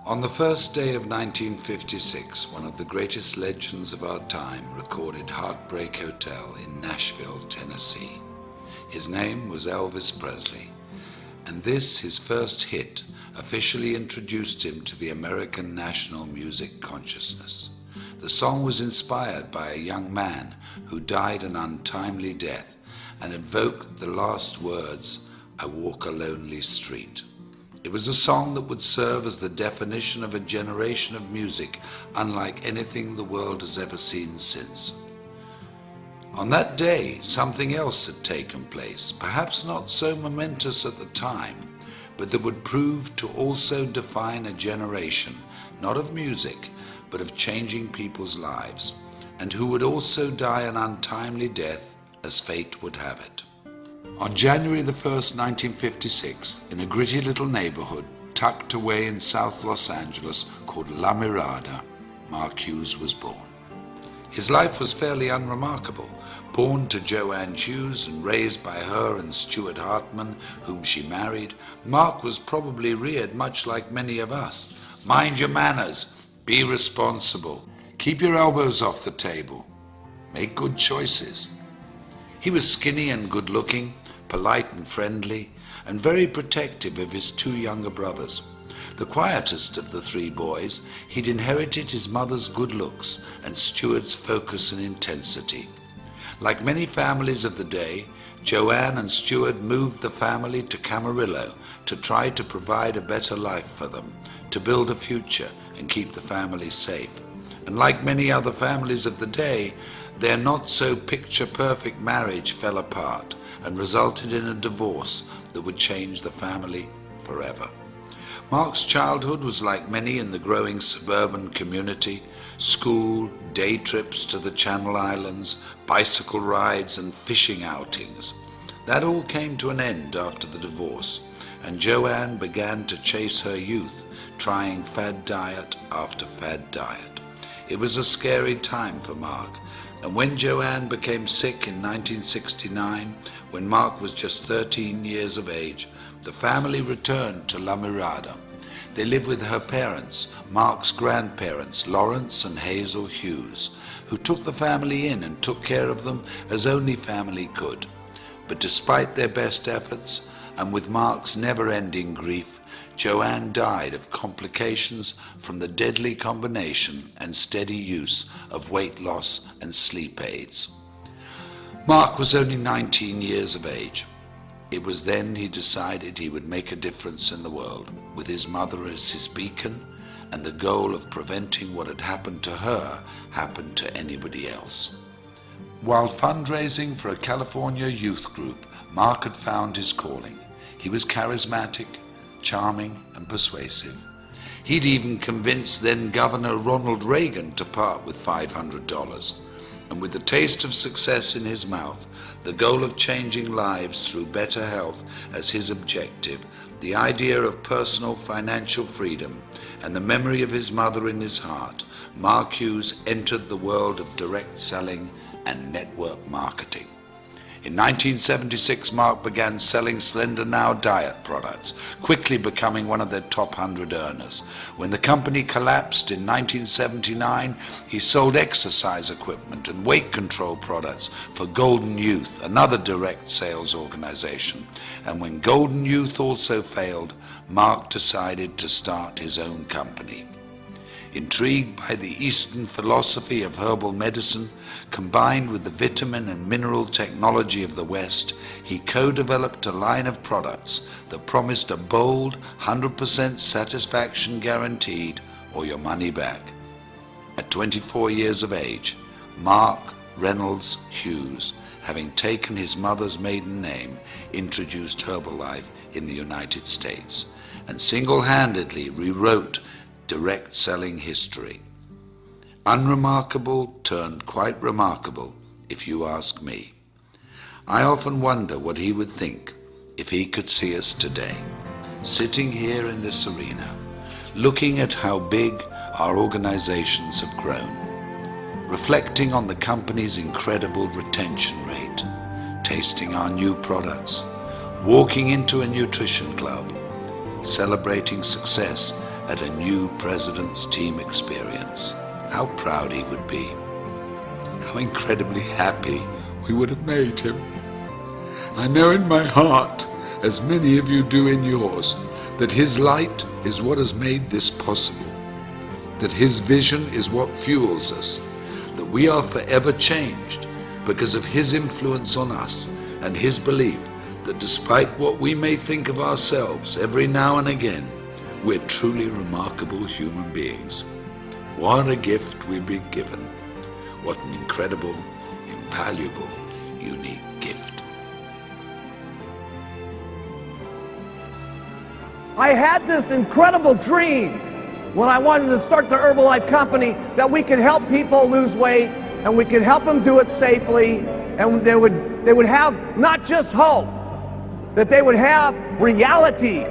On the first day of 1956, one of the greatest legends of our time recorded Heartbreak Hotel in Nashville, Tennessee. His name was Elvis Presley, and this, his first hit, officially introduced him to the American national music consciousness. The song was inspired by a young man who died an untimely death and evoked the last words, "I walk a lonely street." It was a song that would serve as the definition of a generation of music unlike anything the world has ever seen since. On that day, something else had taken place, perhaps not so momentous at the time, but that would prove to also define a generation, not of music, but of changing people's lives, and who would also die an untimely death as fate would have it. On January the 1st, 1956, in a gritty little neighborhood tucked away in South Los Angeles called La Mirada, Mark Hughes was born. His life was fairly unremarkable. Born to Joanne Hughes and raised by her and Stuart Hartman, whom she married, Mark was probably reared much like many of us. Mind your manners, be responsible, keep your elbows off the table, make good choices. He was skinny and good-looking, polite and friendly, and very protective of his two younger brothers. The quietest of the three boys, he'd inherited his mother's good looks and Stuart's focus and intensity. Like many families of the day, Joanne and Stuart moved the family to Camarillo to try to provide a better life for them, to build a future and keep the family safe. And like many other families of the day, their not-so-picture-perfect marriage fell apart and resulted in a divorce that would change the family forever. Mark's childhood was like many in the growing suburban community: school, day trips to the Channel Islands, bicycle rides and fishing outings. That all came to an end after the divorce, and Joanne began to chase her youth, trying fad diet after fad diet. It was a scary time for Mark, and when Joanne became sick in 1969, when Mark was just 13 years of age, the family returned to La Mirada. They lived with her parents, Mark's grandparents, Lawrence and Hazel Hughes, who took the family in and took care of them as only family could. But despite their best efforts, and with Mark's never-ending grief, Joanne died of complications from the deadly combination and steady use of weight loss and sleep aids. Mark was only 19 years of age. It was then he decided he would make a difference in the world, with his mother as his beacon, and the goal of preventing what had happened to her happened to anybody else. While fundraising for a California youth group, Mark had found his calling. He was charismatic, charming and persuasive. He'd even convinced then Governor Ronald Reagan to part with $500. And with the taste of success in his mouth, the goal of changing lives through better health as his objective, the idea of personal financial freedom, and the memory of his mother in his heart, Mark Hughes entered the world of direct selling and network marketing. In 1976, Mark began selling Slender Now diet products, quickly becoming one of their top 100 earners. When the company collapsed in 1979, he sold exercise equipment and weight control products for Golden Youth, another direct sales organization. And when Golden Youth also failed, Mark decided to start his own company. Intrigued by the Eastern philosophy of herbal medicine, combined with the vitamin and mineral technology of the West, he co-developed a line of products that promised a bold 100% satisfaction guaranteed or your money back. At 24 years of age, Mark Reynolds Hughes, having taken his mother's maiden name, introduced Herbalife in the United States and single-handedly rewrote direct selling history. Unremarkable turned quite remarkable, if you ask me. I often wonder what he would think if he could see us today, sitting here in this arena, looking at how big our organizations have grown, reflecting on the company's incredible retention rate, tasting our new products, walking into a nutrition club, celebrating success at a new president's team experience, how proud he would be. How incredibly happy we would have made him. I know in my heart, as many of you do in yours, that his light is what has made this possible, that his vision is what fuels us, that we are forever changed because of his influence on us and his belief that despite what we may think of ourselves every now and again, we're truly remarkable human beings. What a gift we've been given. What an incredible, invaluable, unique gift. I had this incredible dream when I wanted to start the Herbalife company that we could help people lose weight and we could help them do it safely, and they would have not just hope, that they would have reality